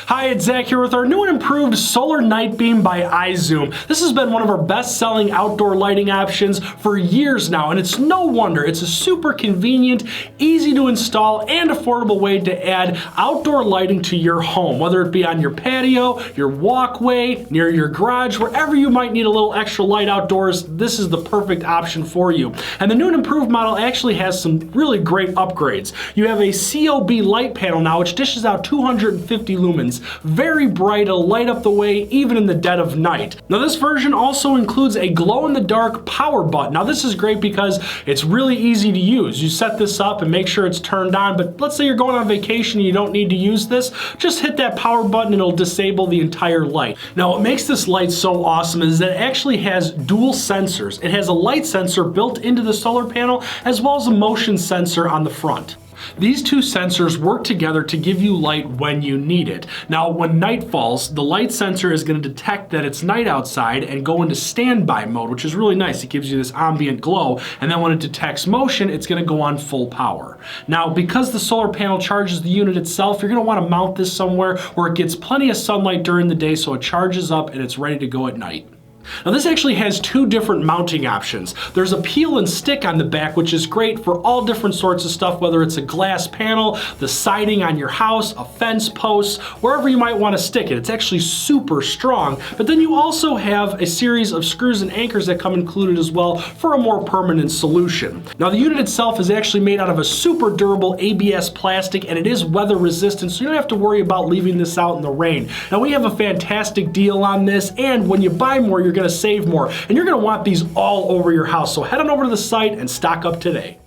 Hi, it's Zach here with our new and improved Solar Night Beam by iZoom. This has been one of our best-selling outdoor lighting options for years now, and it's no wonder. It's a super convenient, easy to install, and affordable way to add outdoor lighting to your home, whether it be on your patio, your walkway, near your garage, wherever you might need a little extra light outdoors. This is the perfect option for you. And the new and improved model actually has some really great upgrades. You have a COB light panel now, which dishes out 250 lumens. Very bright, it'll light up the way even in the dead of night. Now this version also includes a glow-in-the-dark power button. Now this is great because it's really easy to use. You set this up and make sure it's turned on, but let's say you're going on vacation and you don't need to use this, just hit that power button and it'll disable the entire light. Now what makes this light so awesome is that it actually has dual sensors. It has a light sensor built into the solar panel as well as a motion sensor on the front. These two sensors work together to give you light when you need it. Now, when night falls, the light sensor is going to detect that it's night outside and go into standby mode, which is really nice. It gives you this ambient glow, and then when it detects motion, it's going to go on full power. Now, because the solar panel charges the unit itself, you're going to want to mount this somewhere where it gets plenty of sunlight during the day so it charges up and it's ready to go at night. Now this actually has two different mounting options. There's a peel and stick on the back, which is great for all different sorts of stuff, whether it's a glass panel, the siding on your house, a fence post, wherever you might want to stick it. It's actually super strong, but then you also have a series of screws and anchors that come included as well for a more permanent solution. Now the unit itself is actually made out of a super durable ABS plastic, and it is weather resistant, so you don't have to worry about leaving this out in the rain. Now we have a fantastic deal on this, and when you buy more, you're going to save more, and you're going to want these all over your house. So head on over to the site and stock up today.